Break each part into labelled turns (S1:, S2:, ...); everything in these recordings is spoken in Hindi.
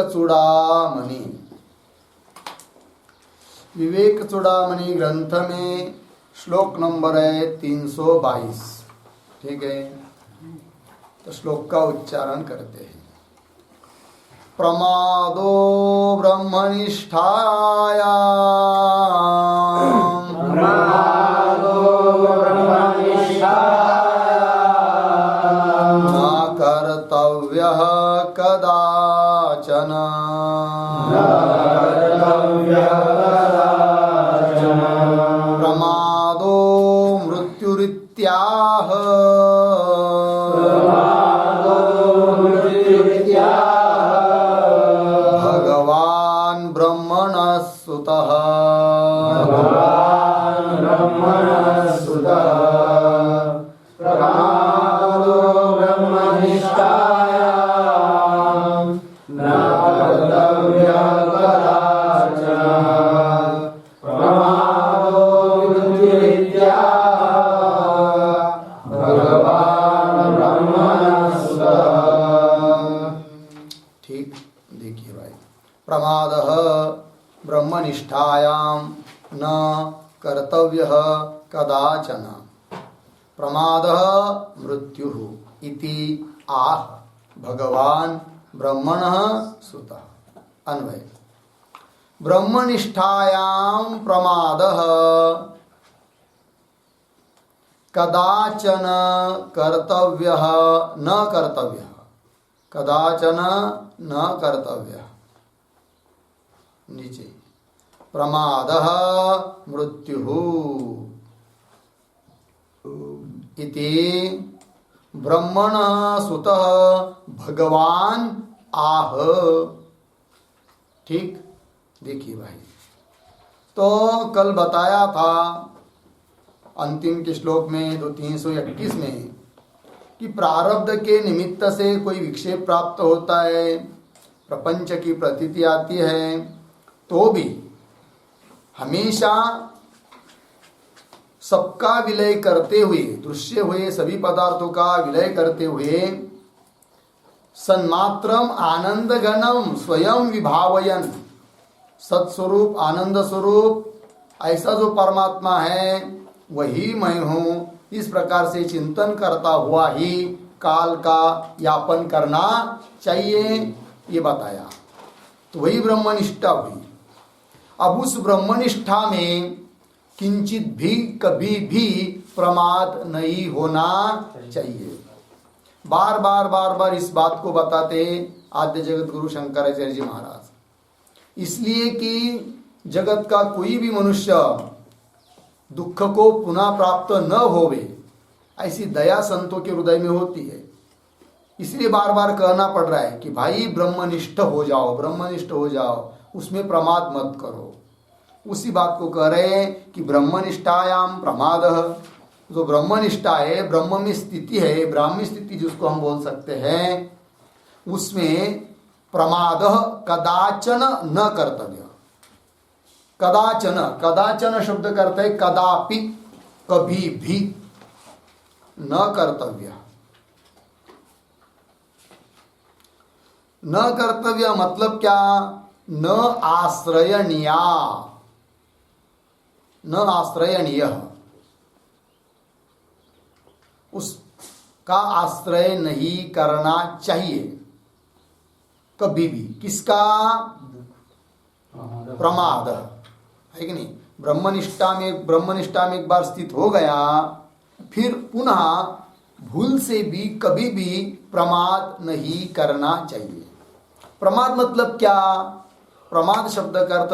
S1: चूड़ामणि। विवेक चूड़ामणि ग्रंथ में श्लोक नंबर है 322। ठीक है, तो श्लोक का उच्चारण करते हैं। प्रमादो ब्रह्मनिष्ठाया न कर्तव्यः कदाचन। प्रमादो मृत्युरित्याह भगवान् ब्रह्मणः सुतः। प्रमादः ब्रह्मनिष्ठायां न कर्तव्यः कदाचन। प्रमादः मृत्युः इति आह भगवान् ब्रह्मणः सुतः। अन्वय ब्रह्मनिष्ठायां प्रमादः कदाचन कर्तव्यः न कर्तव्यः। कदाचन न कर्तव्यः। नीचे प्रमादः मृत्युः इति ब्रह्मणः सुतः भगवान आह। ठीक, देखिए भाई, तो कल बताया था अंतिम के श्लोक में 321 में कि प्रारब्ध के निमित्त से कोई विक्षेप प्राप्त होता है, प्रपंच की प्रतीति आती है, तो भी हमेशा सबका विलय करते हुए, दृश्य हुए सभी पदार्थों का विलय करते हुए सन्मात्रम आनंद घनम स्वयं विभावयन, सत्स्वरूप आनंद स्वरूप ऐसा जो परमात्मा है वही मैं हूँ, इस प्रकार से चिंतन करता हुआ ही काल का यापन करना चाहिए, ये बताया। तो वही ब्रह्मनिष्ठा हुई। अब उस ब्रह्मनिष्ठा में किंचित भी कभी भी प्रमाद नहीं होना चाहिए। बार बार इस बात को बताते आद्य जगत गुरु शंकराचार्य जी महाराज, इसलिए कि जगत का कोई भी मनुष्य दुख को पुनः प्राप्त न होवे, ऐसी दया संतों के हृदय में होती है। इसलिए बार बार कहना पड़ रहा है कि भाई ब्रह्मनिष्ठ हो जाओ, ब्रह्मनिष्ठ हो जाओ, उसमें प्रमाद मत करो। उसी बात को कह रहे हैं कि ब्रह्मनिष्ठायाम प्रमादः, जो ब्रह्मनिष्ठा है, ब्रह्म में स्थिति है, ब्राह्मी स्थिति जिसको हम बोल सकते हैं, उसमें प्रमादः कदाचन न कर्तव्य। कदाचन, कदाचन शब्द करते है कदापि, कभी भी, न कर्तव्य। न कर्तव्य मतलब क्या? न आश्रयणीया, न आश्रयणीय, उसका आश्रय नहीं करना चाहिए कभी भी। किसका? प्रमाद है कि नहीं? ब्रह्मनिष्ठा में एक बार स्थित हो गया, फिर पुनः भूल से भी कभी भी प्रमाद नहीं करना चाहिए। प्रमाद मतलब क्या? प्रमाद शब्द का अर्थ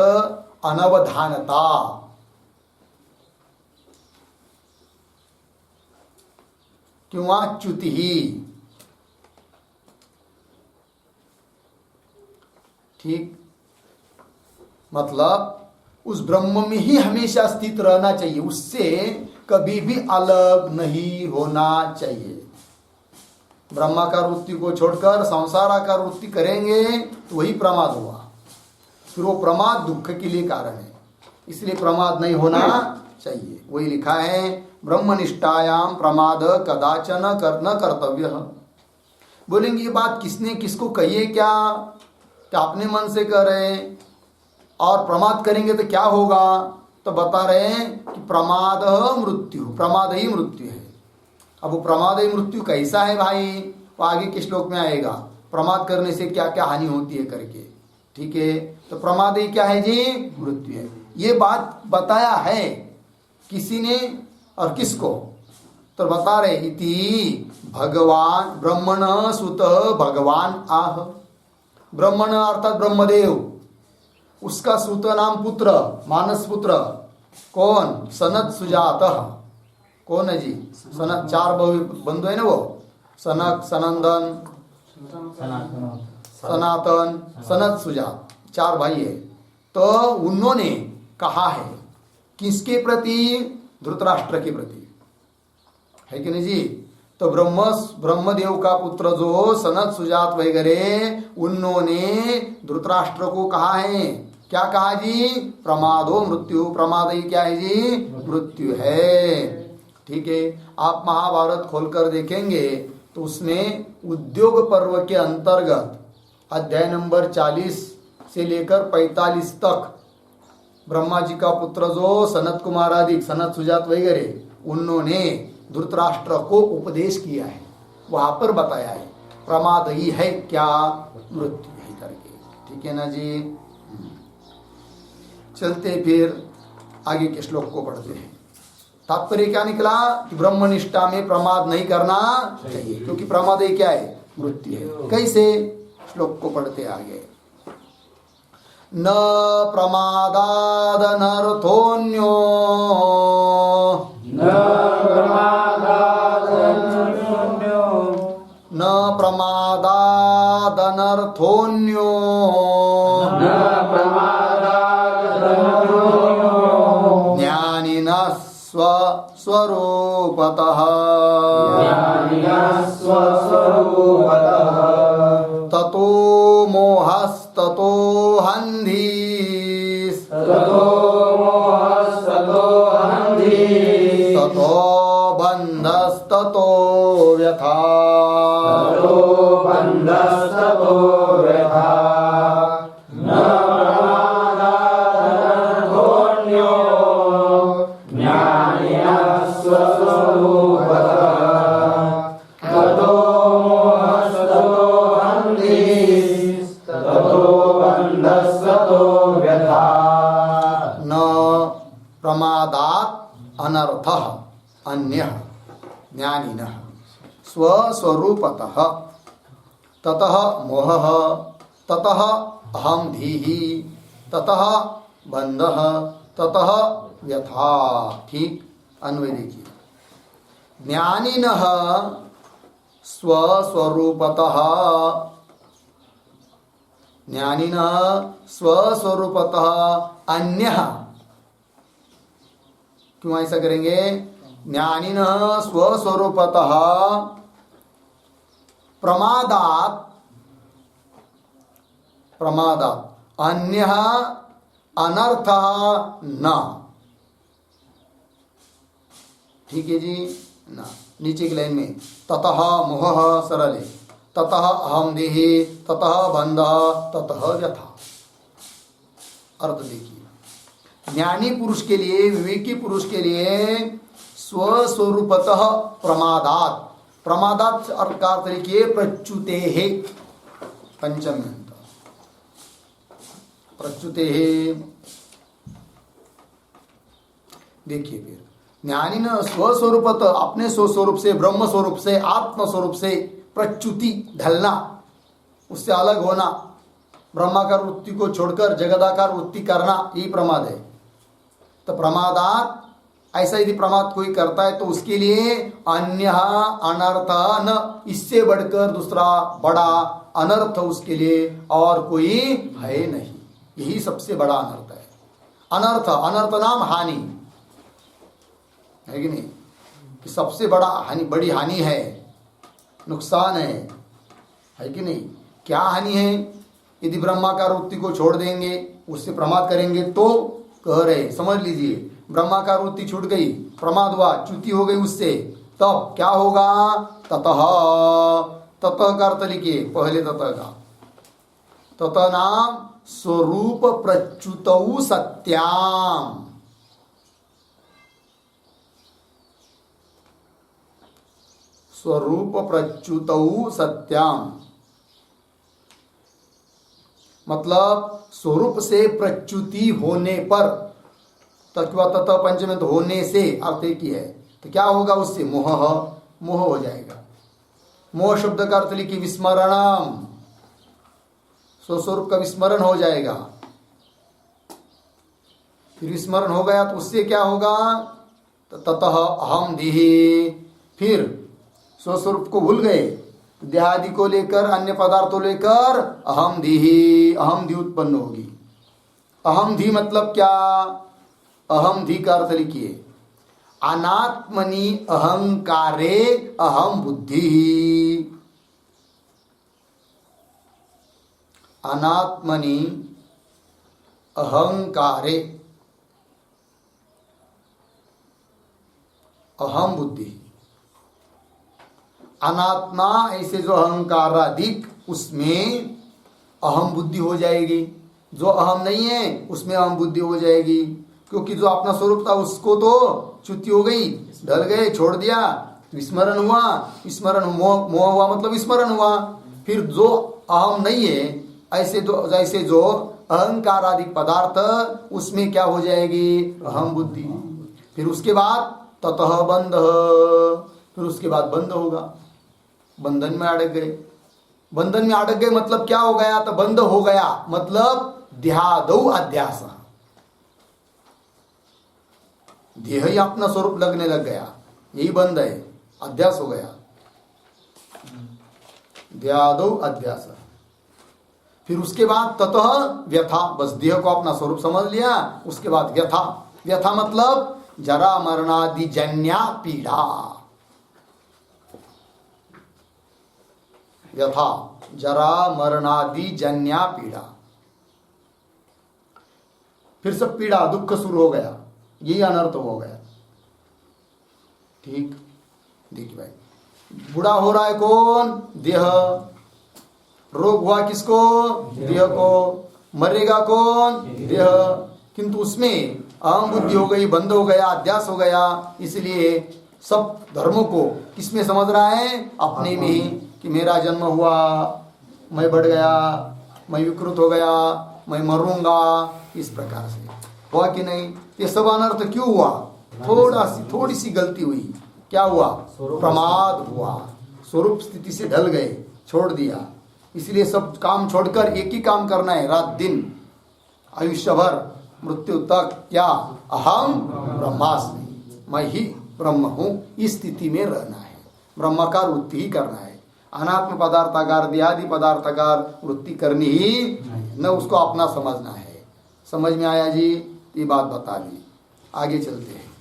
S1: अनवधानता, किंवा च्युति ही। ठीक, मतलब उस ब्रह्म में ही हमेशा स्थित रहना चाहिए, उससे कभी भी अलग नहीं होना चाहिए। ब्रह्माकार वृत्ति को छोड़कर संसाराकार वृत्ति करेंगे तो वही प्रमाद हुआ। फिर वो प्रमाद दुख के लिए कारण है, इसलिए प्रमाद नहीं होना चाहिए। वही लिखा है ब्रह्मनिष्ठायाम प्रमाद कदाचन न कर्तव्य। बोलेंगे ये बात किसने किसको कही है? क्या कि अपने मन से कर रहे हैं और प्रमाद करेंगे तो क्या होगा, तो बता रहे हैं कि प्रमाद मृत्यु, प्रमाद ही मृत्यु है। अब वो प्रमाद ही मृत्यु कैसा है भाई, वो आगे के श्लोक में आएगा, प्रमाद करने से क्या क्या हानि होती है करके। ठीक है, तो प्रमाद ही क्या है जी, मृत्यु है। ये बात बताया है किसी ने और किसको, तो बता रहे इति भगवान ब्रह्मण सुत भगवान आह। ब्रह्मण अर्थात ब्रह्मदेव, उसका सुत नाम पुत्र, मानस पुत्र कौन, सनत सुजात। कौन है जी, सनत, चार बंधु है ना वो, सनक सनंदन सनातन सनत सुजात, चार भाई है। तो उन्होंने कहा है किसके प्रति, धृतराष्ट्र के प्रति, है कि नहीं जी। तो ब्रह्मदेव का पुत्र जो सनत सुजात वगैरह, उन्होंने धृतराष्ट्र को कहा है, क्या कहा जी, प्रमादो मृत्यु, प्रमाद ही क्या है जी, मृत्यु है। ठीक है, आप महाभारत खोलकर देखेंगे तो उसमें उद्योग पर्व के अंतर्गत अध्याय नंबर 40 से लेकर 45 तक ब्रह्मा जी का पुत्र जो सनत कुमार आदि, सनत सुजात वगैरह, उन्होंने धृतराष्ट्र को उपदेश किया है, वहां पर बताया है प्रमाद ही है क्या, मृत्यु है करके। ठीक है ना जी। चलते फिर आगे के श्लोक को पढ़ते हैं। तात्पर्य क्या निकला कि ब्रह्मनिष्ठा में प्रमाद नहीं करना चाहिए, क्योंकि प्रमाद ही क्या है, मृत्यु है। कैसे, श्लोक को पढ़ते आगे। न प्रमादाद अनर्थोन्यो, न प्रमादाद अनर्थोन्यो, ज्ञानिनः स्वस्वरूपतः ततो मोहस्ततो हन्धीस्, ततो बन्धस्ततो व्यथा, अनर्थः अन्यः ज्ञानिनः स्वस्वरूपतः ततः मोहः ततः अहं धीः ततः बन्धः ततः व्यथा। ठीक, अन्वय देखिए। ज्ञानिनः स्वस्वरूपतः, ज्ञानिनः स्वस्वरूपतः अन्यः, क्यों ऐसा करेंगे, ज्ञानिनः स्वस्वरूपतः प्रमादात्, प्रमादात् अन्यः अनर्थः न। ठीक है जी ना। नीचे की लाइन में ततः मोहः सरल है, ततः अहम देहि, ततः बंधः, ततः व्यथा। अर्थ देखिए, ज्ञानी पुरुष के लिए, विवेकी पुरुष के लिए स्वस्वरूपतः प्रमादात, प्रमादात अर्थ का अर्थ लिखिए प्रच्युते है, पंचमी अंत, प्रच्युते है। देखिए फिर ज्ञानी न स्वस्वरूपत, अपने स्वस्वरूप से, ब्रह्म स्वरूप से, आत्म स्वरूप से प्रच्युति, ढलना, उससे अलग होना, ब्रह्माकार वृत्ति को छोड़कर जगदाकार वृत्ति करना, यही प्रमाद है। तो प्रमादात, ऐसा यदि प्रमाद कोई करता है तो उसके लिए अन्य अनर्थ न, इससे बढ़कर दूसरा बड़ा अनर्थ उसके लिए और कोई है नहीं, यही सबसे बड़ा अनर्थ है। अनर्थ, अनर्थ नाम हानि है कि नहीं, कि सबसे बड़ा हानि, बड़ी हानि है, नुकसान है कि नहीं। क्या हानि है, यदि ब्रह्माकार वृत्ति को छोड़ देंगे, उससे प्रमाद करेंगे तो कह रहे, समझ लीजिए, ब्रह्माकार वृत्ति छूट गई, प्रमाद हुआ, च्युति हो गई उससे, तब क्या होगा, ततः, ततः का अर्थ लिखिए, पहले ततः का, तत नाम स्वरूप प्रच्युतौ सत्याम। स्वरूप प्रच्युतौ सत्याम मतलब स्वरूप से प्रच्युति होने पर, तत्व तत पंचम होने से अर्थ एक ही है। तो क्या होगा उससे? मोह, मोह हो जाएगा। मोह शब्द का अर्थ लिखिए विस्मरणम, स्वस्वरूप का विस्मरण हो जाएगा। फिर विस्मरण हो गया तो उससे क्या होगा? ततः अहम धीहि, फिर स्वस्वरूप को भूल गए, देहादि को लेकर अन्य पदार्थों लेकर अहम धीहि, अहम धी उत्पन्न होगी। अहम धी मतलब क्या? अहम धी का अर्थ लिखिए अनात्मनि अहंकारे अहम बुद्धि। अनात्मनि अहंकारे अहम बुद्धि। अनात्मा ऐसे जो अहंकाराधिक, उसमें अहम बुद्धि हो जाएगी। जो अहम नहीं है उसमें अहम बुद्धि हो जाएगी, क्योंकि जो अपना स्वरूप था उसको तो च्युति हो गई, ढल गए, छोड़ दिया, विस्मरण हुआ। विस्मरण मोह, मोह हुआ मतलब विस्मरण हुआ। फिर जो अहम नहीं है ऐसे जैसे जो अहंकाराधिक पदार्थ, उसमें क्या हो जाएगी? अहम बुद्धि। फिर उसके बाद ततः बंध, फिर उसके बाद बंध होगा। बंधन में अटक गए। बंधन में अटक गए मतलब क्या हो गया? तो बंध हो गया मतलब देहादौ अध्यास, देह ही अपना स्वरूप लगने लग गया, यही बंध है, अध्यास हो गया। देहादौ अध्यास। फिर उसके बाद ततः व्यथा, बस देह को अपना स्वरूप समझ लिया। उसके बाद व्यथा, व्यथा मतलब जरा मरणादि जन्या पीड़ा। व्यथा जरा मरणादि जन्या पीड़ा, फिर सब पीड़ा दुख शुरू हो गया, यही अनर्थ हो गया। ठीक, देखिए भाई, बुढ़ा हो रहा है कौन? देह। रोग हुआ किसको? देह को। मरेगा कौन? देह। किंतु उसमें अहम बुद्धि हो गई, बंद हो गया, अध्यास हो गया। इसलिए सब धर्मों को किसमें समझ रहा है? अपने में ही, कि मेरा जन्म हुआ, मैं बढ़ गया, मैं विकृत हो गया, मैं मरूंगा, इस प्रकार से हुआ कि नहीं? ये सब अनर्थ क्यों हुआ? थोड़ी सी गलती हुई। क्या हुआ? प्रमाद हुआ, स्वरूप स्थिति से ढल गए, छोड़ दिया। इसलिए सब काम छोड़कर एक ही काम करना है, रात दिन, आयुष्य भर, मृत्यु तक। क्या? अहम ब्रह्मास्मि, मैं ही ब्रह्म हूं, इस स्थिति में रहना है। ब्रह्माकार वृत्ति ही करना है। अनात्म पदार्थाकार, देहादि पदार्थाकार वृत्ति करनी ही न, उसको अपना समझना है। समझ में आया जी? ये बात बता दी। आगे चलते हैं,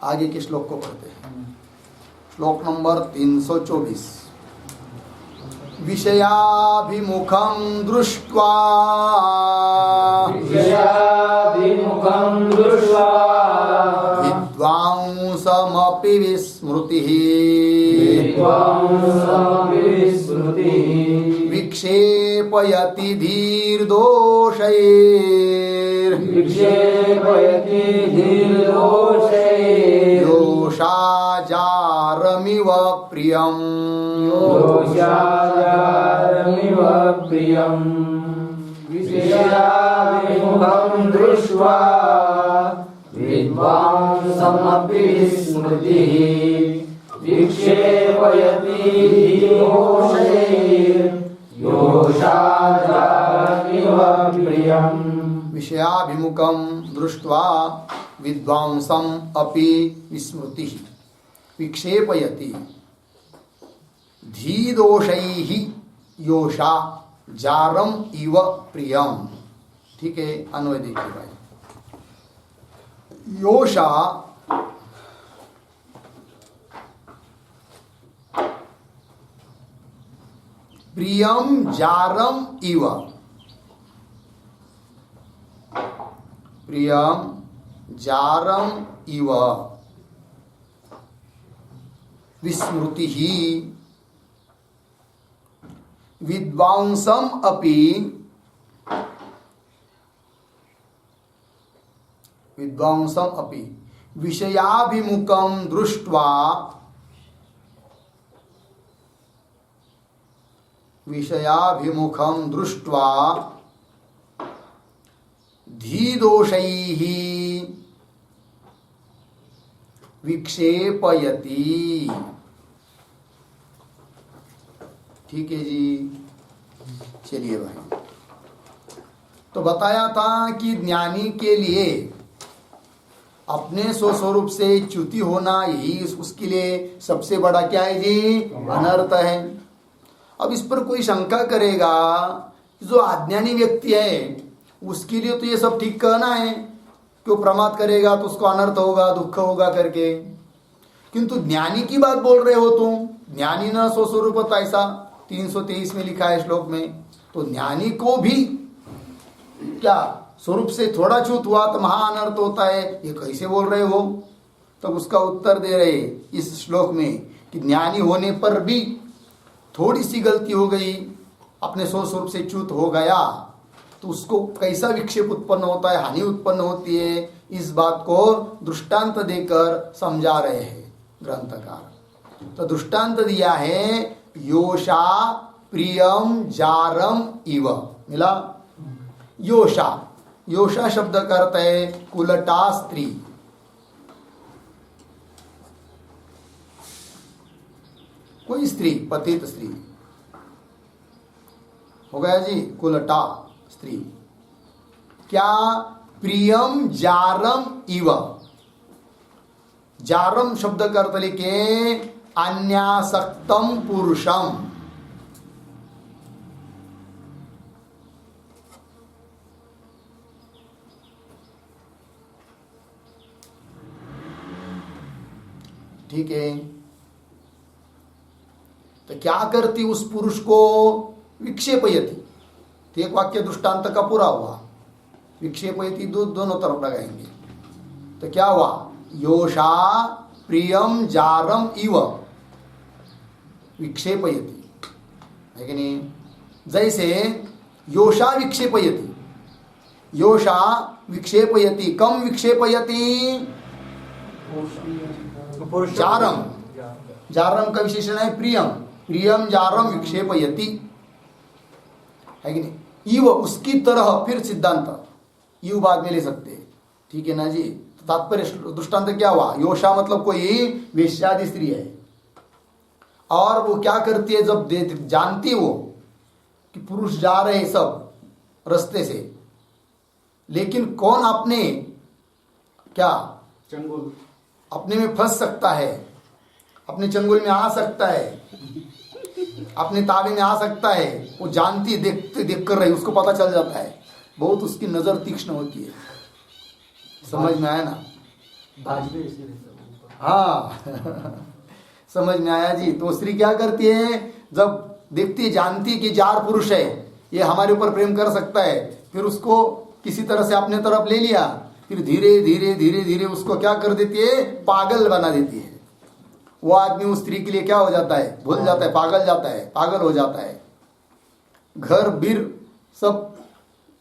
S1: आगे के श्लोक को पढ़ते हैं। श्लोक नंबर 324। विषयाभिमुखं दृष्ट्वा विद्वांसमपि विस्मृतिः विक्षेपयति योषाजारमिव प्रियम्।
S2: विषयाभिमुखं दृष्ट्वा विद्वांसमपि विस्मृतिः विक्षेपयति योषाजारमिव प्रियम्।
S1: विषयाभिमुखं दृष्ट्वा विद्वांसम् अपि विस्मृतिः विक्षेपयति धीदोषैः योषा जारम इव प्रियम। ठीक है, अन्वय देखिए भाई। योषा प्रियम जारम इव, प्रियम जारम इव विस्मृति ही विद्वांसम अपि विषयाभिमुखं दृष्ट्वा धीदोषैः विक्षेपयति। ठीक है जी, चलिए भाई। तो बताया था कि ज्ञानी के लिए अपने स्वस्वरूप से च्युति होना यही उसके लिए सबसे बड़ा क्या है जी, अनर्थ है। अब इस पर कोई शंका करेगा, जो अज्ञानी व्यक्ति है उसके लिए तो ये सब ठीक कहना है, क्यों प्रमाद करेगा तो उसको अनर्थ होगा, दुख होगा करके। किंतु ज्ञानी की बात बोल रहे हो तुम, ज्ञानी न स्वस्वरूप ऐसा 323 में लिखा है श्लोक में। तो ज्ञानी को भी क्या स्वरूप से थोड़ा च्युत हुआ तो महा अनर्थ होता है, ये कैसे बोल रहे हो? तब उसका उत्तर दे रहे इस श्लोक में कि ज्ञानी होने पर भी थोड़ी सी गलती हो गई, अपने स्वस्वरूप से च्युत हो गया, तो उसको कैसा विक्षेप उत्पन्न होता है, हानि उत्पन्न होती है, इस बात को दृष्टांत देकर समझा रहे हैं ग्रंथकार। तो दृष्टांत दिया है योषा प्रियम जारम इव। मिला? योषा, योषा शब्द का अर्थ है कुलटा स्त्री। कोई स्त्री, पतित स्त्री हो गया जी, कुलटा स्त्री। क्या? प्रियम जारम इव। जारम शब्द का अर्थ लिखे अन्यासक्तम पुरुषम। ठीक है, तो क्या करती उस पुरुष को? विक्षेपयति। तो एक वाक्य दृष्टांत का पूरा हुआ। विक्षेपयति दोनों तरफ लगाएंगे। तो क्या हुआ? योषा प्रियम जारम इव विक्षेपयति, है कि नहीं? जैसे योषा विक्षेपयति, योषा विक्षेपयति, कम विक्षेपयति? जारम। जारम का विशेषण है प्रियम, प्रियम जारम विक्षेपयति, है कि नहीं? इव उसकी तरह, फिर सिद्धांत इव बाद में ले सकते हैं, ठीक है ना जी? तो तात्पर्य दृष्टांत क्या हुआ? योषा मतलब कोई वेश्यादि स्त्री है, और वो क्या करती है, जब जानती है वो कि पुरुष जा रहे हैं सब रास्ते से, लेकिन कौन अपने क्या
S2: चंगुल अपने
S1: में फंस सकता है, अपने चंगुल में आ सकता है, अपने ताबे में आ सकता है, वो जानती, देखते देख कर रही, उसको पता चल जाता है। बहुत उसकी नजर तीक्ष्ण होती है। समझ में आया ना? हाँ समझ में आया जी? तो स्त्री क्या करती है, जब देखती है, जानती कि जार पुरुष है, ये हमारे ऊपर प्रेम कर सकता है, फिर उसको किसी तरह से अपने तरफ ले लिया, फिर धीरे धीरे धीरे धीरे उसको क्या कर देती है, पागल बना देती है। वो आदमी उस स्त्री के लिए क्या हो जाता है, भूल जाता है, पागल जाता है, पागल हो जाता है, घर बीर सब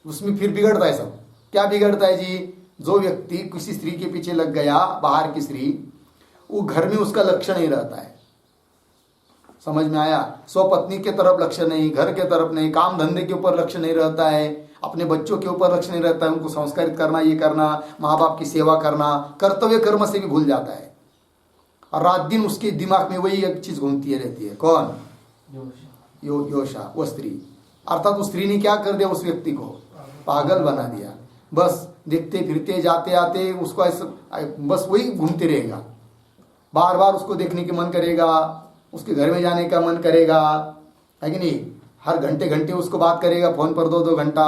S1: उसमें फिर बिगड़ता है। सब क्या बिगड़ता है जी? जो व्यक्ति किसी स्त्री के पीछे लग गया, बाहर की स्त्री, वो घर में उसका लक्ष्य नहीं रहता है। समझ में आया? स्वपत्नी के तरफ लक्ष्य नहीं, घर के तरफ नहीं, काम धंधे के ऊपर लक्ष्य नहीं रहता है, अपने बच्चों के ऊपर लक्ष्य नहीं रहता है, उनको संस्कारित करना, ये करना, माँ बाप की सेवा करना, कर्तव्य कर्म से भी भूल जाता है। और रात दिन उसके दिमाग में वही एक चीज घूमती रहती है। कौन? योषा, वो स्त्री। अर्थात उस स्त्री ने क्या कर दिया, उस व्यक्ति को पागल बना दिया। बस देखते फिरते जाते आते उसको ऐसा बस वही घूमते रहेगा, बार बार उसको देखने की मन करेगा, उसके घर में जाने का मन करेगा, है कि नहीं? हर घंटे घंटे उसको बात करेगा, फोन पर 2-2 घंटा,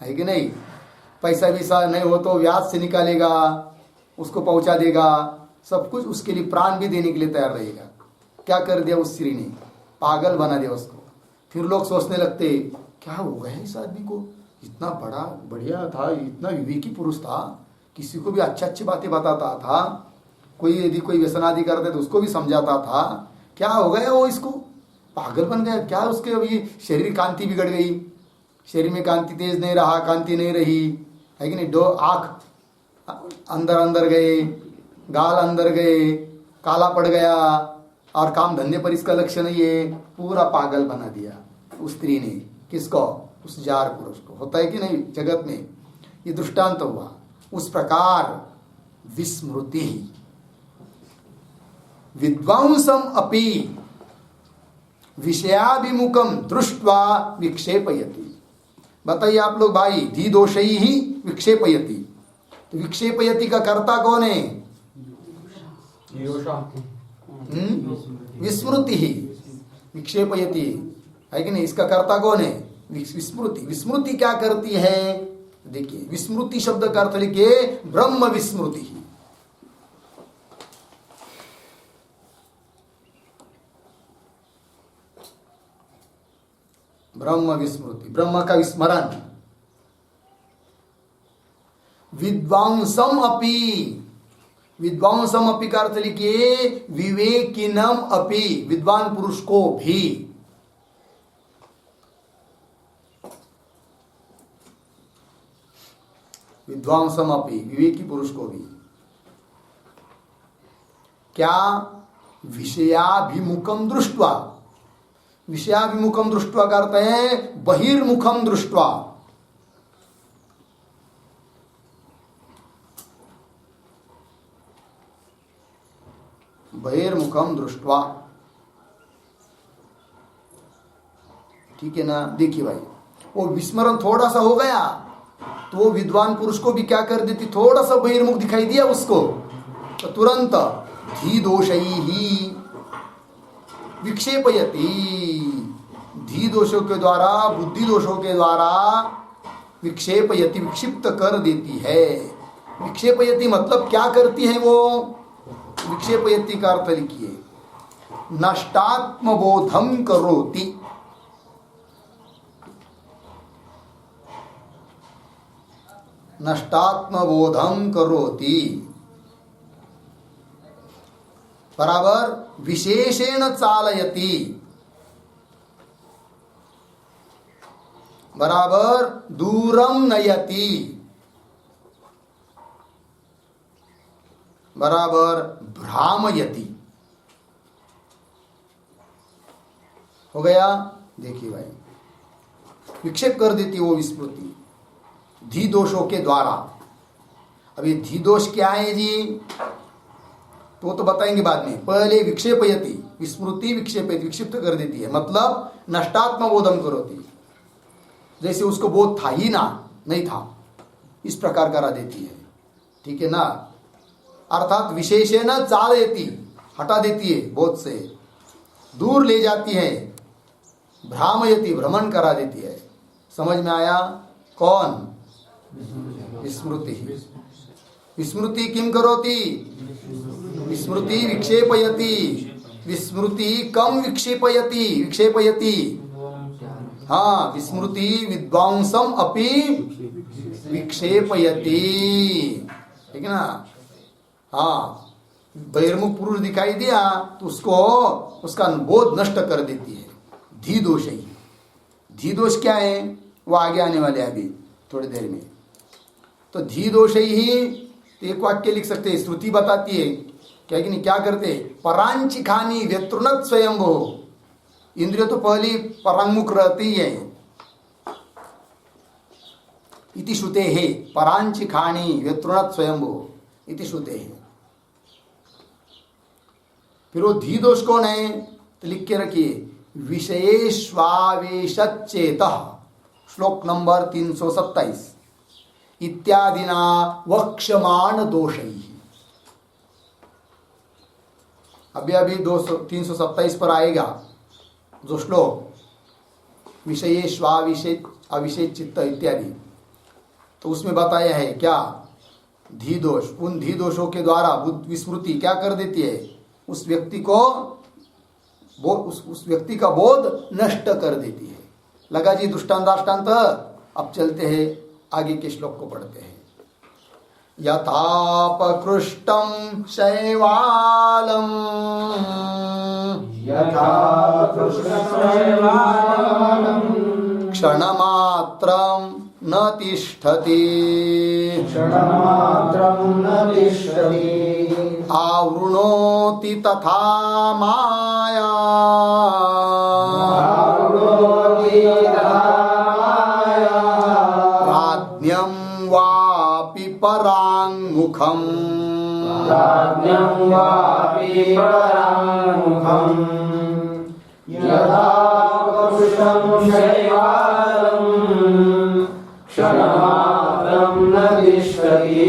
S1: है कि नहीं? पैसा वैसा नहीं हो तो ब्याज से निकालेगा, उसको पहुंचा देगा, सब कुछ उसके लिए प्राण भी देने के लिए तैयार रहेगा। क्या कर दिया उस स्त्री ने? पागल बना दिया उसको। फिर लोग सोचने लगते, क्या हो गया इस आदमी को, इतना बड़ा बढ़िया था, इतना विवेकी पुरुष था, किसी को भी अच्छी अच्छी बातें बताता था, कोई यदि कोई व्यसनादि करते तो उसको भी समझाता था, क्या हो गया वो इसको? पागल बन गया क्या? उसके अभी शरीर कांति बिगड़ गई, शरीर में कांति तेज नहीं रहा, कांति नहीं रही, है कि नहीं? दो आँख अंदर अंदर गए, गाल अंदर गए, काला पड़ गया, और काम धंधे पर इसका लक्ष्य नहीं है, पूरा पागल बना दिया उस स्त्री ने। किसको? उस जार पुरुष को। होता है कि नहीं जगत में? ये दृष्टांत हुआ। उस प्रकार विस्मृति विद्वांसम अपि विषयाभिमुखम दृष्ट्वा विक्षेपयति। बताइए आप लोग भाई, धी दोषई ही विक्षेपयति, तो विक्षेपयति का कर्ता कौन है? विस्मृति ही विक्षेपयति, है कि नहीं? इसका कर्ता कौन है? विस्मृति। विस्मृति क्या करती है? देखिए, विस्मृति शब्द का अर्थ लिखिए ब्रह्म विस्मृति। ब्रह्म विस्मृति, ब्रह्म का विस्मरण। विद्वांसम अपि, विद्वांसम अपि का अर्थ लिखिए विवेकिनम अपि, विद्वान पुरुष को भी। विद्वांसम अपि, विवेकी पुरुष को भी। क्या? विषयाभिमुखम दृष्ट्वा। विषयाभिमुखम दृष्ट्वा का अर्थ है बहिर्मुखम दृष्ट्वा। बहिर्मुखम दृष्ट्वा, ठीक है ना? देखिए भाई, वो विस्मरण थोड़ा सा हो गया तो वो विद्वान पुरुष को भी क्या कर देती? थोड़ा सा बहिर्मुख दिखाई दिया उसको तो तुरंत धी दोषई ही विक्षेपयति, धी दोषों के द्वारा, बुद्धि दोषों के द्वारा विक्षेपयति, विक्षिप्त कर देती है। विक्षेपयति मतलब क्या करती है वो? विक्षेपयति का अर्थ लिखिए नष्टात्मबोधम करोति। नष्टात्मबोधम करोति बराबर विशेषेण चालयति, बराबर दूरम नयति, बराबर भ्रामयति। हो गया? देखिए भाई, विक्षेप कर देती वो विस्मृति धी दोषों के द्वारा। अब ये धी दोष क्या है जी? तो बताएंगे बाद में। पहले विक्षेपयति, विस्मृति विक्षेपयति, विक्षिप्त कर देती है, मतलब नष्टात्म बोधम करोति, जैसे उसको बोध था ही ना, नहीं था, इस प्रकार करा देती है। ठीक है ना? अर्थात विशेषेण चालयति, हटा देती है, बोध से दूर ले जाती है, भ्रामयति, भ्रमण करा देती है। समझ में आया? कौन? विस्मृति। विस्मृति किम करोति? विस्मृति विक्षेपयति, विस्मृति कम विक्षेपयति, विक्षेपयति। हाँ, विस्मृति विद्वांसम अपि विक्षेपयति, ठीक है ना? हाँ, बहिर्मुख पुरुष दिखाई दिया तो उसको, उसका बोध नष्ट कर देती है। धी दोष ही। धी दोष क्या है वो आगे आने वाले हैं अभी थोड़ी देर में। तो धी दोष ही एक वाक्य लिख सकते हैं, श्रुति बताती है क्या कि नहीं, क्या करते? परांची खानी व्यतृणत स्वयंभो। इंद्रिय तो पहली परांगमुख रहती है। इति श्रुते है परांची खानी व्यतृणत स्वयंभो, इति श्रुते है। फिर वो धी दोष कौन है? तो लिख के रखिए, विषयेष्वावेशच्चेतः, श्लोक नंबर 327, इत्यादिना वक्ष्यमाण दोषैः। अभी 327 पर आएगा जो श्लोक, विषयेष्वाविषेच अविषेच चित्त इत्यादि, तो उसमें बताया है क्या? धी दोष। उन धी दोषों के द्वारा बुद्ध विस्मृति क्या कर देती है? उस व्यक्ति को, उस व्यक्ति का बोध नष्ट कर देती है। लगा जी दृष्टांत? अब चलते हैं आगे के श्लोक को पढ़ते हैं। यथापकृष्टं शैवालम्, यथापकृष्टं क्षणमात्रं न तिष्ठति आवृणोति तथा माया प्राज्ञं वापि पराङ्मुखम्
S3: यथा पुरुषं शैवालं क्षणमात्रं न तिष्ठति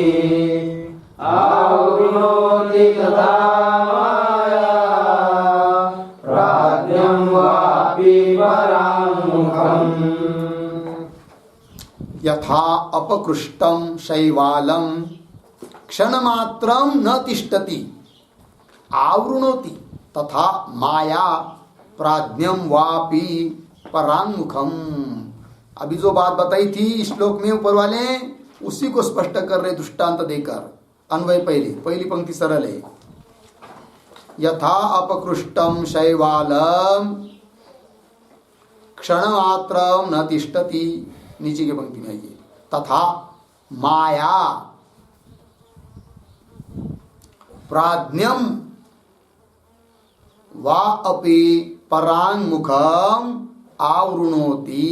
S3: आवृणोति तथा माया प्राज्ञं वापि पराङ्मुखम्
S1: यथा अपकृष्टं शैवालं क्षणमात्रं न तिष्ठति आवृणोति तथा माया प्राज्ञम वापि परांगमुखम। अभी जो बात बताई थी श्लोक में ऊपर वाले, उसी को स्पष्ट कर रहे दृष्टांत देकर। अन्वय पहली पंक्ति सरल है। यथा अपकृष्टम शैवालम क्षणमात्रम न तिष्ठति, नीचे की पंक्ति में ये तथा माया प्राज्ञम वा अपि परांगमुखम आवृणोति।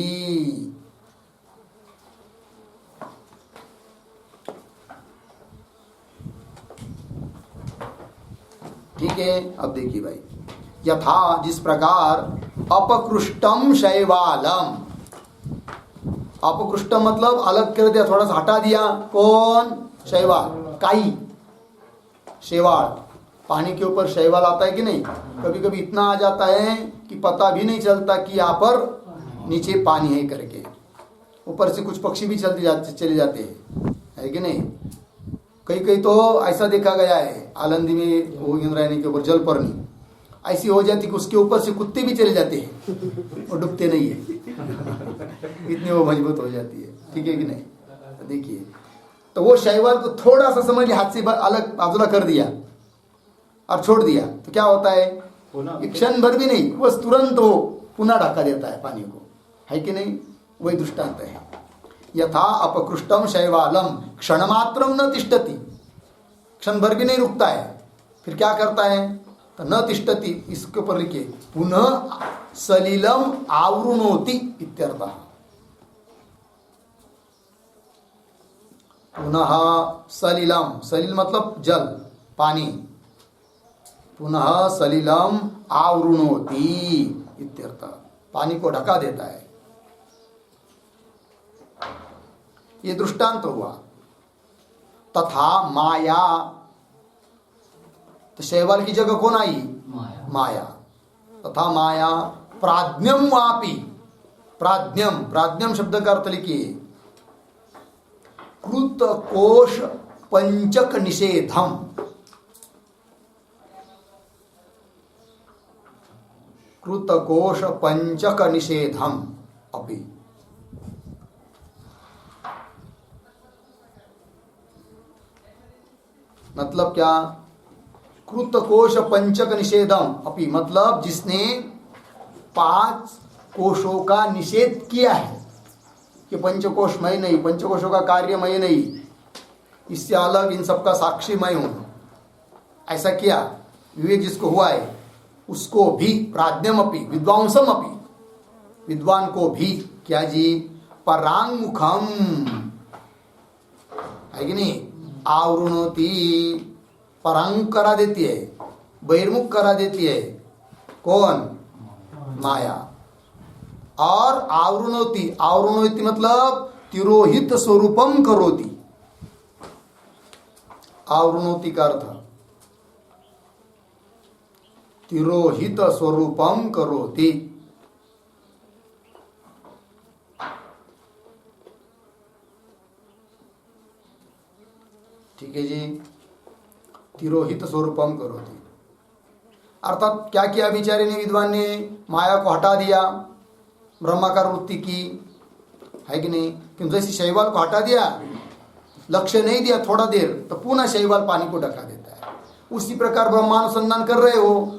S1: ठीक है, अब देखिए भाई, यथा जिस प्रकार अपकृष्टम शैवालम, अपकृष्टम मतलब अलग कर दिया, थोड़ा सा हटा दिया। कौन? शैवाल, काई, शैवाल। पानी के ऊपर शैवाल आता है कि नहीं? कभी कभी इतना आ जाता है कि पता भी नहीं चलता कि यहाँ पर नीचे पानी है करके। ऊपर से कुछ पक्षी भी चले जाते हैं, है कि नहीं? कई तो ऐसा देखा गया है, आलंदी में वो इंद्रायणी के ऊपर जलपर्णी ऐसी हो जाती कि उसके ऊपर से कुत्ते भी चले जाते हैं और डूबते नहीं है इतनी वो मजबूत हो जाती है। ठीक है कि नहीं? देखिए, तो वो शैवाल को थोड़ा सा समझ लिया, हाथ से अलग बाजुला कर दिया और छोड़ दिया, तो क्या होता है? एक क्षण भर भी नहीं, बस तुरंत वो पुनः ढका देता है पानी को, है कि नहीं? वही दृष्टांत है। यथा अपकृष्टम शैवालम क्षणमात्रम न तिष्ठति, क्षण भर भी नहीं रुकता है, फिर क्या करता है? तो न तिष्ठति, इसके ऊपर लिखिए पुनः सलिलम आवृणोति इत्यर्थः। पुनः सलिलम, सलिल मतलब जल, पानी, पुनः सलिलम आवृणोति इत्यर्थः, पानी को ढका देता है। ये दृष्टांत हुआ। तथा माया, तो शैवाल की जगह कौन आई? माया। तथा माया प्राज्ञम वापि, प्राज्ञम, प्राज्ञम शब्द का अर्थ लिखिए कृत कोश पंचक निषेधम। कृत कोश पंचक निषेधम अपि, मतलब क्या? कृत कोश पंचक निषेधम अपि मतलब जिसने 5 कोशों का निषेध किया है कि पंचकोश मैं नहीं, पंचकोशों का कार्य मैं नहीं, इससे अलग इन सबका साक्षी मैं हूं, ऐसा किया, विवेक जिसको हुआ है उसको भी प्राज्ञम अपि विद्वांसम अपि, विद्वान को भी क्या जी? परांगमुखम, है कि नहीं? आवृणोति, परांग करा देती है, बहिर्मुख करा देती है। कौन? माया। और आवृणोति, आवृणोति मतलब तिरोहित स्वरूपम करोति, आवृणोति का अर्थ तिरोहित स्वरूपम करोति। ठीक है जी, तिरोहित स्वरूपम करोति, अर्थात क्या किया बेचारे ने, विद्वान ने माया को हटा दिया, ब्रह्माकार वृत्ति की, है कि नहीं? क्योंकि जैसे शैवाल को हटा दिया, लक्ष्य नहीं दिया थोड़ा देर, तो पुनः शैवाल पानी को ढका देता है। उसी प्रकार ब्रह्मानुसंधान कर रहे हो,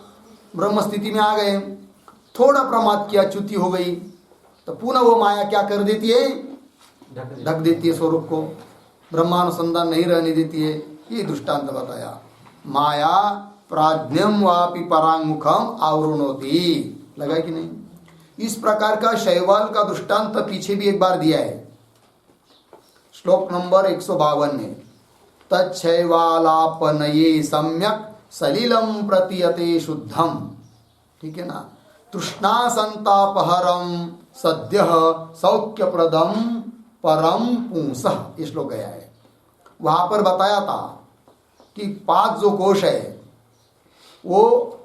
S1: ब्रह्म स्थिति में आ गए, थोड़ा प्रमाद किया, च्युति हो गई, तो पुनः वो माया क्या कर देती है? ढक देती है स्वरूप को, ब्रह्मानुसंधान नहीं रहने देती है। ये दृष्टांत बताया। माया प्राज्ञम वापि परांगमुखम आवृणोति, लगा कि नहीं? इस प्रकार का शैवाल का दृष्टांत पीछे भी एक बार दिया है, श्लोक नंबर 152 में। तच्छैवालापनये सम्यक सलिलम प्रतीयते शुद्धम, ठीक है ना? तृष्णा संतापहरम सद्य सौख्यप्रदम परम पुंसः, ये श्लोक गया है। वहां पर बताया था कि 5 जो कोश है वो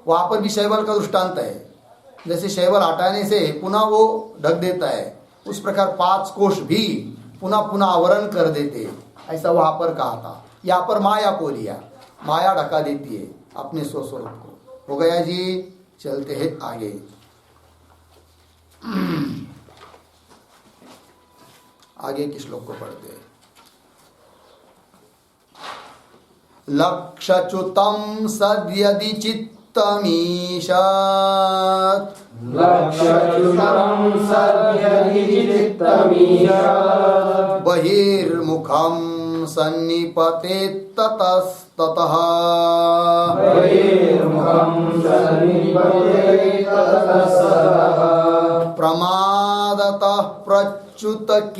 S1: वहां पर भी शैवाल का दृष्टांत है। जैसे शैवाल हटाने से पुनः वो ढक देता है, उस प्रकार 5 कोश भी पुनः पुनः आवरण कर देते, ऐसा वहां पर कहा था। यहाँ पर माया को लिया, माया ढका देती है अपने स्वस्वरूप को। हो गया जी, चलते हैं आगे। आगे के श्लोक को पढ़ते हैं। लक्षच्युतम सद्यदि चित्तमीशात्,
S3: लक्षच्युतं सद्यदि चित्तमीशात्,
S1: बहिर्मुखं सन्निपतेत्ततस्ततः,
S3: बहिर्मुखं सन्निपतेत्ततस्ततः,
S1: प्रमादतः प्रच्युतकेलिकन्दुकः,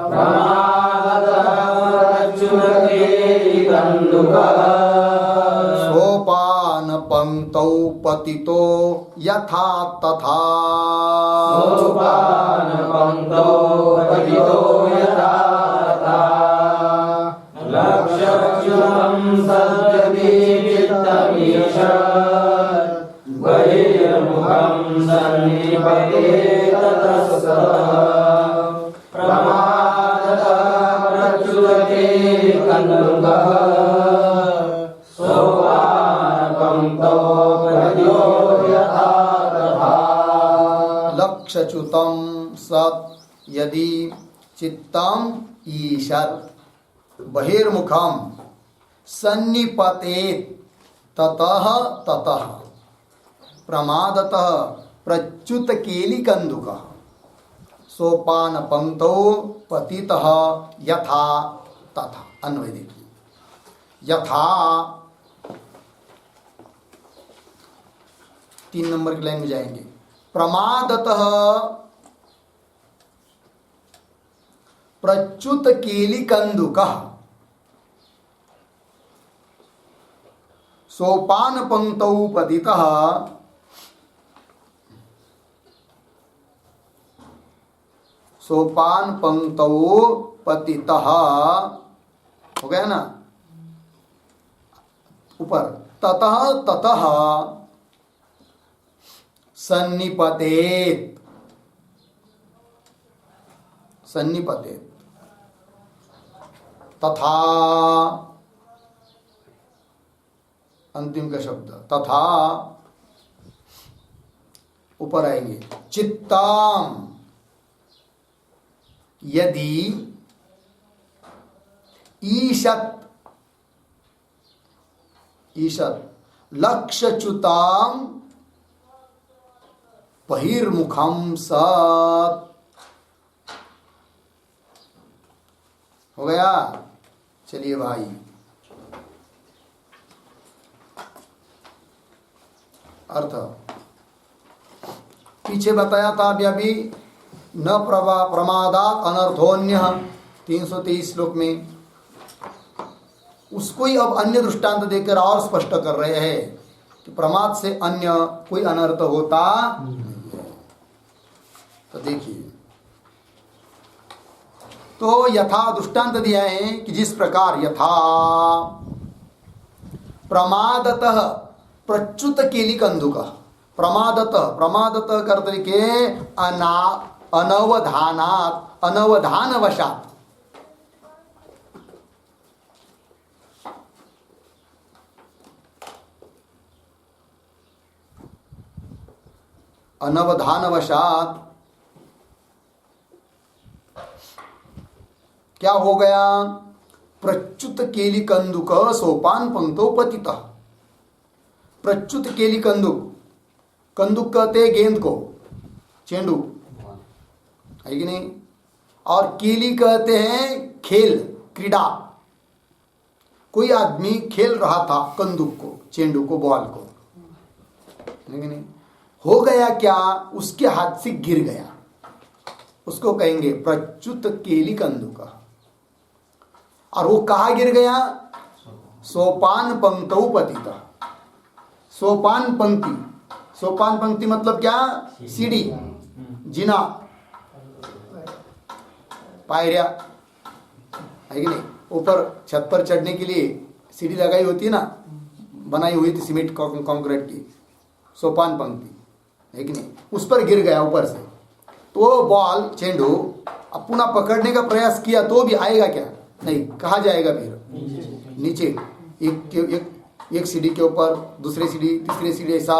S3: प्रमादतः प्रच्युतकेलिकन्दुकः,
S1: सोपानपङ्क्तौ पतितो यथा तथा,
S3: सोपानपङ्क्तौ पतितो यथा तथा, लक्षच्युतं सद्यदि चित्तमीशात्, बहिर्मुखं सन्निपतेत्ततस्ततः, प्रमादतः प्रच्युतकेलिकन्दुकः, सोपानपङ्क्तौ पतितो यथा तथा।
S1: लक्षच्युतं सत् यदि चित्तम ईशत्, बहिर्मुखम सन्निपतेत् ततः ततः, प्रमादतः प्रच्युत केलिकन्दुकः, सोपान पंक्तौ पतितः यथा तथा। अन्वय देखिए, यथा 3 नंबर की लाइन में जाएंगे। प्रमादतः प्रच्युत केलिकन्दुकः, सोपान पंक्तौ पतितः सोपान पंक्तौ पतितः, हो गया ना? ऊपर ततः ततः सन्निपतेत्, सन्निपतेत्, तथा अंतिम का शब्द तथा ऊपर आएंगे। चित्ताम यदि ईशत्, ईशत् लक्षच्युताम बहिर्मुखम सत्, हो गया? चलिए भाई, अर्थ पीछे बताया था अभी न प्रमादात अनर्थोन्य 323 श्लोक में, उसको ही अब अन्य दृष्टांत देकर और स्पष्ट कर रहे हैं कि प्रमाद से अन्य कोई अनर्थ होता नहीं है। तो देखिए, तो यथा दृष्टांत दिया है कि जिस प्रकार यथा प्रमादतः प्रच्युत केलिकन्दुकः, प्रमादतः, प्रमादतः करते के अनवधानात्, अनवधानवशात्, अनवधानवशात् क्या हो गया? प्रच्युत केलिकन्दुक सोपान पंक्तौ पतितः, प्रच्युत केली कंदुक, कंदुक कहते हैं गेंद को, चेंडू है कि नहीं, और केली कहते हैं खेल, क्रीड़ा। कोई आदमी खेल रहा था कंदुक को, चेंडू को, बॉल को, है कि नहीं, हो गया क्या, उसके हाथ से गिर गया, उसको कहेंगे प्रच्युत केली कंदुक। और वो कहाँ गिर गया, सोपान पंक्तौ पतित। सोपान पंक्ति, सोपान पंक्ति मतलब क्या, सीढ़ी, जिना, पायरिया, है कि नहीं, ऊपर छत पर चढ़ने के लिए सीढ़ी लगाई होती है ना, बनाई हुई थी सीमेंट कंक्रीट की, सोपान पंक्ति, है कि नहीं, उस पर गिर गया ऊपर से। तो वो बॉल, चेंडू अब पुनः पकड़ने का प्रयास किया तो भी आएगा क्या, नहीं, कहाँ जाएगा फिर, नीचे, एक सीढ़ी के ऊपर, दूसरी सीढ़ी, तीसरी सीढ़ी, ऐसा,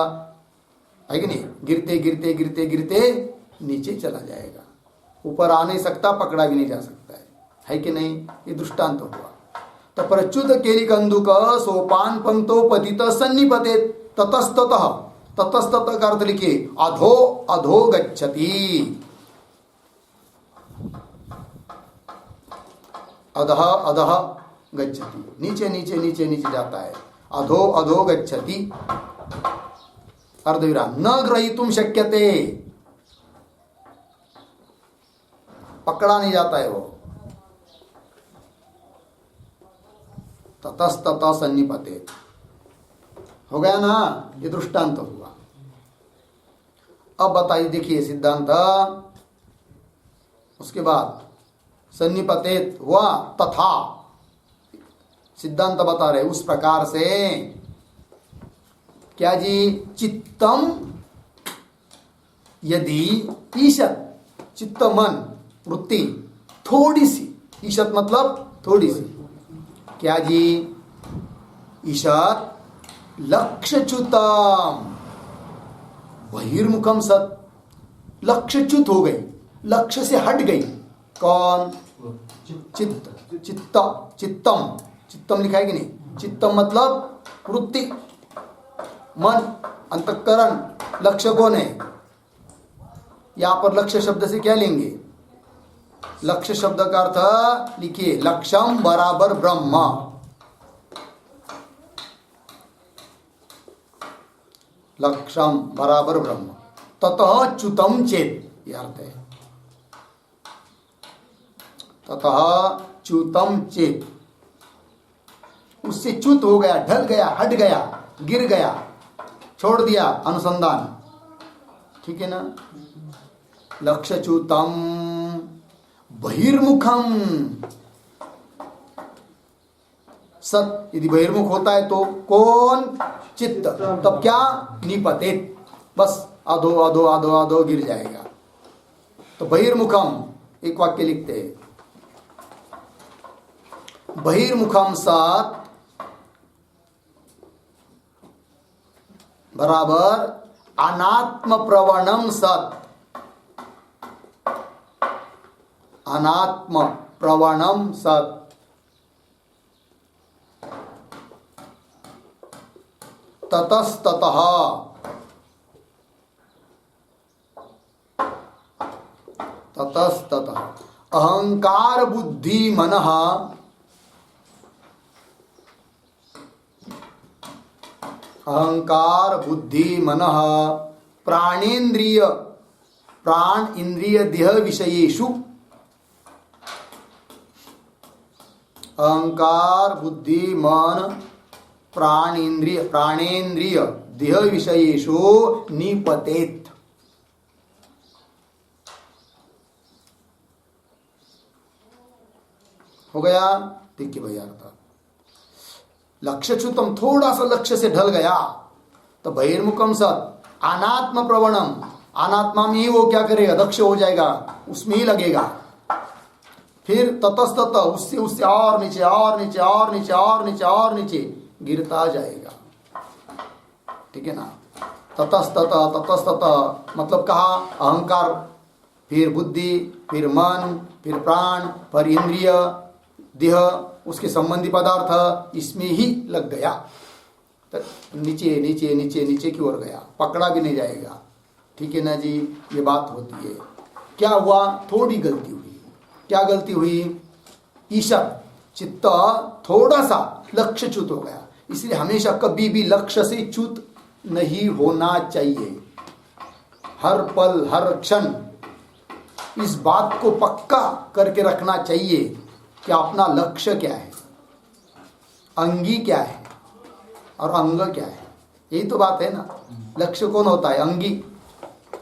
S1: है कि नहीं, गिरते गिरते गिरते गिरते नीचे चला जाएगा, ऊपर आ नहीं सकता, पकड़ा भी नहीं जा सकता है कि नहीं। ये दृष्टांत हुआ। तो प्रच्युत केली कंदुक सोपान पंक्तो पतित सन्निपते ततस्ततः, ततस्ततः का अर्थ लिखिए अधो अधो गच्छति, अधः अधः गच्छति, नीचे नीचे नीचे नीचे जाता है, अधो अधो गच्छति, अर्धविराम, न ग्रहीतुम शक्यते, पकड़ा नहीं जाता है वो, ततस्ततः सन्निपते, हो गया ना, ये दृष्टांत हुआ। अब बताइए, देखिए सिद्धांत, उसके बाद सन्निपतेत हुआ, तथा सिद्धांत बता रहे उस प्रकार से, क्या जी, चित्तम यदि ईशत, चित्त मन वृत्ति थोड़ी सी, ईशत मतलब थोड़ी सी, क्या जी, ईशत लक्ष्यच्युतम बहिर्मुखम सत, लक्ष्यच्युत हो गई, लक्ष्य से हट गई, कौन, चित्त, चित्त, चित्तम, चित्तम लिखा है कि नहीं, चित्तम मतलब वृत्ति, मन, अंतःकरण, लक्ष्य कौन है, यहां पर लक्ष्य शब्द से क्या लेंगे, लक्ष्य शब्द का अर्थ लिखिए, लक्ष्यम बराबर ब्रह्म, लक्ष्यम बराबर ब्रह्म, ततः च्युतम चेत, यह अर्थ है, ततः च्युतम चेत, उससे च्युत हो गया, ढल गया, हट गया, गिर गया, छोड़ दिया अनुसंधान, ठीक है ना। लक्ष्यच्युतम बहिर्मुखम सत, यदि बहिर्मुख होता है तो कौन, चित्त, तब क्या, निपतेत, बस अधो अधो अधो अधो गिर जाएगा। तो बहिर्मुखम, एक वाक्य लिखते हैं, बहिर्मुखम सत बराबर अनात्म प्रवणम सत, अनात्म प्रवणम सत, ततस्ततः, ततस्ततः अहंकार बुद्धि मनः, अहंकार बुद्धि मनः प्राणेन्द्रिय, प्राण इंद्रिय देह विषयेषु, अहंकार बुद्धि मन प्राण इंद्रिय, प्राणेन्द्रिय देह विषयेषु निपतेत, हो गया। देखिए भैया, अर्थ लक्ष्यच्युतम, थोड़ा सा लक्ष्य से ढल गया, तो बहिर्मुखम सत अनात्म प्रवणम, अनात्मा में ही वो क्या करेगा, दक्ष हो जाएगा, उसमें ही लगेगा। फिर ततस्तत, उससे उससे और नीचे और नीचे और नीचे और नीचे और नीचे गिरता जाएगा, ठीक है ना। ततस्तत, ततस्तत मतलब कहा अहंकार, फिर बुद्धि, फिर मन, फिर प्राण, फिर इंद्रिय, देह, उसके संबंधी पदार्थ, इसमें ही लग गया। तो नीचे नीचे नीचे नीचे की ओर गया, पकड़ा भी नहीं जाएगा। ठीक है ना जी, ये बात होती है। क्या हुआ, थोड़ी गलती हुई। क्या गलती हुई, ईशक चित्त थोड़ा सा लक्ष्यच्युत हो गया। इसलिए हमेशा कभी भी लक्ष्य से च्युत नहीं होना चाहिए। हर पल हर क्षण इस बात को पक्का करके रखना चाहिए कि अपना लक्ष्य क्या है, अंगी क्या है और अंग क्या है। यही तो बात है ना। लक्ष्य कौन होता है, अंगी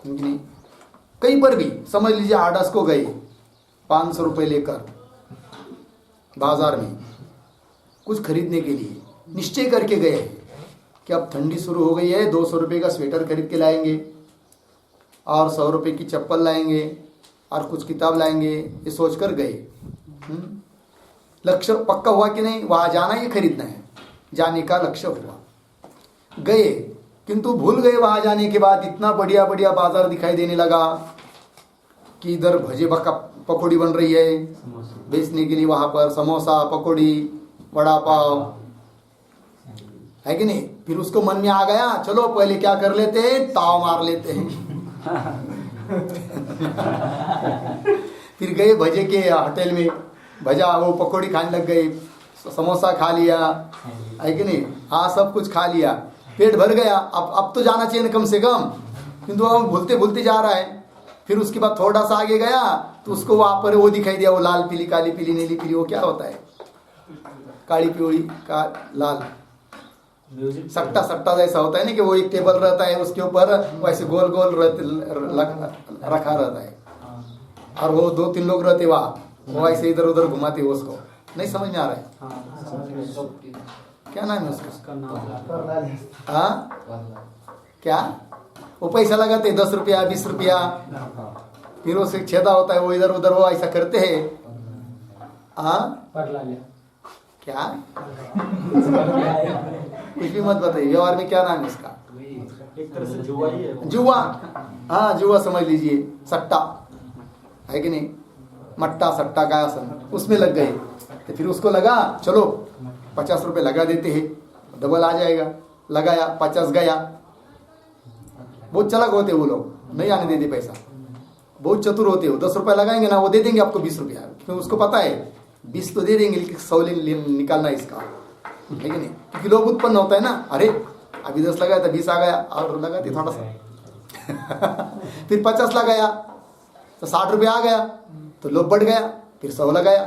S1: नहीं। कहीं पर भी समझ लीजिए, आडस को गए 500 रुपये लेकर बाजार में कुछ खरीदने के लिए, निश्चय करके गए कि अब ठंडी शुरू हो गई है, 200 रुपये का स्वेटर खरीद के लाएंगे और 100 रुपये की चप्पल लाएंगे और कुछ किताब लाएंगे, ये सोचकर गए। लक्ष्य पक्का हुआ कि नहीं, वहाँ जाना ही खरीदना है, जाने का लक्ष्य हुआ। गए किंतु भूल गए। वहाँ जाने के बाद इतना बढ़िया बढ़िया बाजार दिखाई देने लगा कि इधर भजे पकौड़ी बन रही है बेचने के लिए, वहाँ पर समोसा पकौड़ी वड़ा पाव है कि नहीं। फिर उसको मन में आ गया, चलो पहले क्या कर लेते हैं, ताव मार लेते हैं। फिर गए भजे के होटल में, भजा वो पकौड़ी खाने लग गए, समोसा खा लिया है कि नहीं, हाँ सब कुछ खा लिया, पेट भर गया। अब तो जाना चाहिए कम से कम, किंतु हम भूलते भूलते जा रहा है। फिर उसके बाद थोड़ा सा आगे गया तो उसको वहाँ पर वो दिखाई दिया, वो लाल पीली काली पीली नीली पीली, वो क्या होता है, काली पीली का लाल सट्टा सट्टा जैसा होता है ना, कि वो एक टेबल रहता है, उसके ऊपर वैसे गोल गोल रखा रहता है और वो 2-3 लोग रहते वहाँ, वो ऐसे इधर उधर घुमाते उसको। नहीं समझ में आ रहा है, क्या नाम है उसका, हाँ क्या, वो पैसा लगाते 10 रुपया 20 रुपया, फिर वो छेदा होता है, वो इधर उधर वो ऐसा करते हैं। हाँ क्या कुछ भी मत बताइए, व्यवहार में क्या नाम है इसका,
S2: एक तरह से जुआ ही है।
S1: जुआ, हाँ जुआ समझ लीजिए, सट्टा है कि नहीं, मट्टा सट्टा का आसन, उसमें लग गए। तो फिर उसको लगा चलो 50 रुपये लगा देते हैं, डबल आ जाएगा। लगाया, 50 गया। बहुत चालाक होते वो लोग, नहीं आने देते पैसा, बहुत चतुर होते हो। 10 रुपये लगाएंगे ना, वो दे देंगे आपको 20 रुपया, क्योंकि उसको पता है 20 तो दे देंगे, लेकिन 100 निकालना इसका है कि नहीं। क्योंकि लोग उत्पन्न होता है ना, अरे अभी 10 लगाया था 20 आ गया, और लगाते थोड़ा सा। फिर 50 लगाया तो 60 रुपये आ गया, तो लोभ बढ़ गया, फिर 100 लगाया,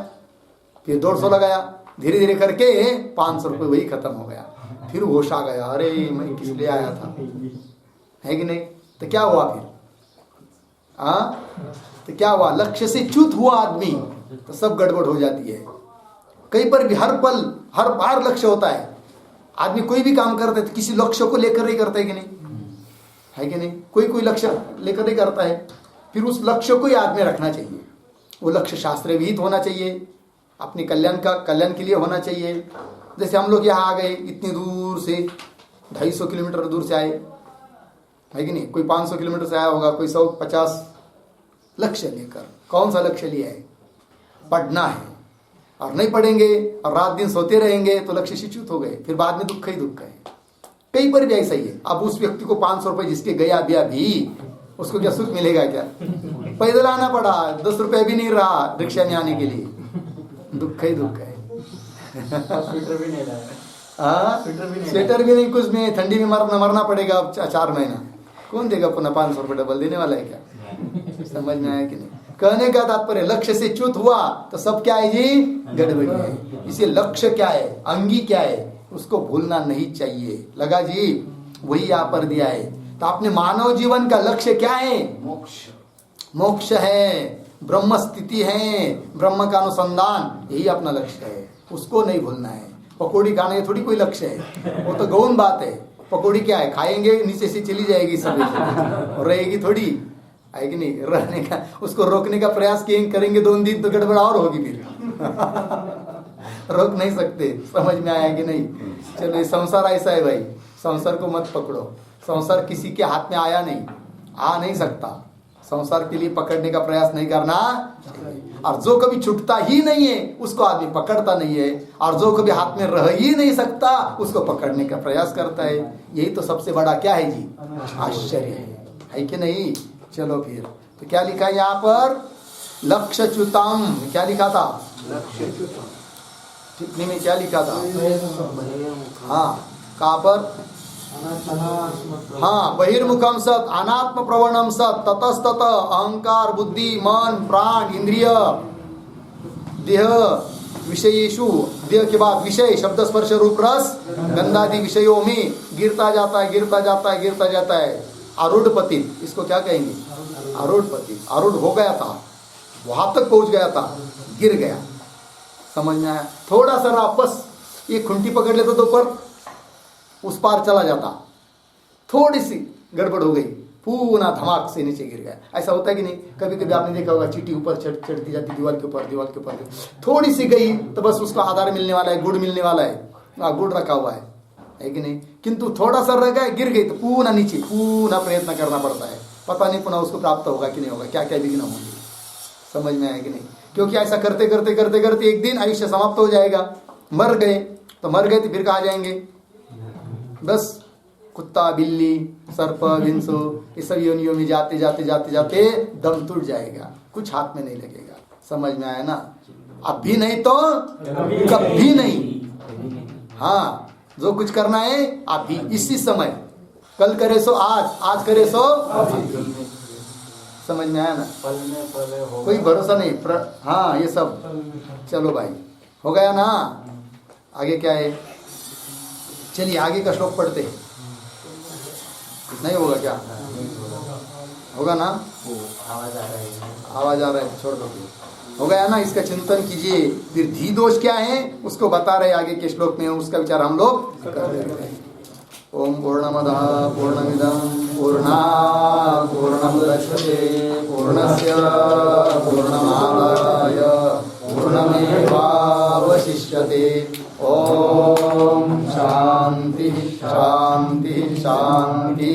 S1: फिर 150 लगाया, धीरे धीरे करके 500 रुपये वही खत्म हो गया। फिर होश आ गया, अरे मैं किस लिए आया था, है कि नहीं। तो क्या हुआ फिर, तो क्या हुआ, लक्ष्य से च्युत हुआ आदमी तो सब गड़बड़ हो जाती है। कहीं पर भी हर पल हर बार लक्ष्य होता है। आदमी कोई भी काम करता है तो किसी लक्ष्य को लेकर ही करता है कि नहीं, है कि नहीं, कोई कोई लक्ष्य लेकर ही करता है। फिर उस लक्ष्य को ही आदमी रखना चाहिए। वो लक्ष्य शास्त्र विहित होना चाहिए, अपने कल्याण के लिए होना चाहिए। जैसे हम लोग यहाँ आ गए इतनी दूर से, 250 किलोमीटर दूर से आए, है कि नहीं, कोई 500 किलोमीटर से आया होगा, कोई 150। लक्ष्य लेकर, कौन सा लक्ष्य लिया है, पढ़ना है, और नहीं पढ़ेंगे और रात दिन सोते रहेंगे तो लक्ष्य से च्युत हो गए, फिर बाद में दुख ही दुख है। कहीं पर भी ऐसा ही है। अब उस व्यक्ति को 500 रुपये जिसके गया भी उसको क्या सुख मिलेगा, क्या पैदल आना पड़ा, 10 रुपये भी नहीं रहा रिक्शा में आने के लिए, दुख ही दुख है।
S2: स्वेटर भी नहीं लाया,
S1: हाँ स्वेटर भी नहीं, कुछ में ठंडी में मरना पड़ेगा अब 4 महीना। कौन देगा पुनः 500 रुपये डबल देने वाला है क्या, समझ में आया कि नहीं। कहने का तात्पर्य लक्ष्य से च्युत हुआ तो सब क्या है जी, गड़बड़ी है। इसे लक्ष्य क्या है, अंगी क्या है, उसको भूलना नहीं चाहिए। लगा जी, वही यहाँ पर दिया है। तो अपने मानव जीवन का लक्ष्य क्या है, मोक्ष है, ब्रह्म स्थिति है, ब्रह्म का अनुसंधान, यही अपना लक्ष्य है। उसको नहीं भूलना है। पकौड़ी खाने का थोड़ी कोई लक्ष्य है, वो तो गौण बात है। पकौड़ी क्या है, खाएंगे नीचे से चली जाएगी सब, और रहेगी थोड़ी, है कि नहीं। रहने का, उसको रोकने का प्रयास करेंगे 2 दिन तो गड़बड़ और होगी, फिर रोक नहीं सकते। समझ में आया कि नहीं। चलो, संसार ऐसा है भाई, संसार को मत पकड़ो। संसार किसी के हाथ में आया नहीं, आ नहीं सकता। संसार के लिए पकड़ने का प्रयास नहीं करना। और जो कभी छूटता ही नहीं है उसको आदमी पकड़ता नहीं है, और जो कभी हाथ में रह ही नहीं सकता उसको पकड़ने का प्रयास करता है। यही तो सबसे बड़ा क्या है जी, आश्चर्य है कि नहीं। चलो फिर तो क्या लिखा है यहाँ पर, लक्ष्यच्युतम, क्या लिखा था टिप्पणी में, क्या लिखा था, हाँ कहाँ पर, हाँ बहिर्मुखम सत अनात्म प्रवणम सत ततस्तत अहंकार बुद्धि मन प्राण इंद्रिय देह विषयेषु, देह के बाद विषय शब्द स्पर्श रूप रस गंधादि विषयों में गिरता जाता है, गिरता जाता है, गिरता जाता है। आरूढ़ पतित, इसको क्या कहेंगे, आरूढ़ पतित। आरूढ़ हो गया था, वहां तक पहुंच गया था, गिर गया। समझ में आया, थोड़ा सा वापस ये खुंटी पकड़ लेता तो पर उस पार चला जाता, थोड़ी सी गड़बड़ हो गई, पूरा धमाक से नीचे गिर गया। ऐसा होता है कि नहीं, कभी कभी आपने देखा होगा चींटी ऊपर चढ़ती जाती दीवार के ऊपर, दीवार के ऊपर थोड़ी सी गई तो बस उसका आधार मिलने वाला है, गुड़ मिलने वाला है, गुड़ रखा हुआ है कि नहीं। किंतु थोड़ा सा रह गया, गिर गई तो पूरा नीचे, पूरा प्रयत्न करना पड़ता है, पता नहीं पुनः उसको प्राप्त होगा कि नहीं होगा, क्या क्या विघ्न होंगे। समझ में आया कि नहीं, क्योंकि ऐसा करते करते करते करते एक दिन आयुष्य समाप्त हो जाएगा। मर गए तो मर गए, तो फिर कहाँ जाएंगे, बस कुत्ता बिल्ली सर्प विंसु इस सब योनियों में जाते जाते जाते जाते दम टूट जाएगा, कुछ हाथ में नहीं लगेगा। समझ में आया ना, अब भी नहीं तो कभी नहीं। हाँ, जो कुछ करना है अभी इसी समय, कल करे सो आज, आज करे सो समझ में आया ना, कोई भरोसा नहीं। हाँ ये सब, चलो भाई हो गया ना। आगे क्या है, चलिए आगे का श्लोक पढ़ते हैं। नहीं होगा क्या, होगा ना, आवाज आ रहा है, छोड़ दो। हो गया ना, इसका चिंतन कीजिए। फिर धी दोष क्या है उसको बता रहे आगे के श्लोक में, उसका विचार हम लोग कर रहे हैं। ओम पूर्णमदः पूर्णमिदं पूर्णात् पूर्णमुदच्यते पूर्णस्य पूर्णमादाय पूर्णमेवावशिष्यते।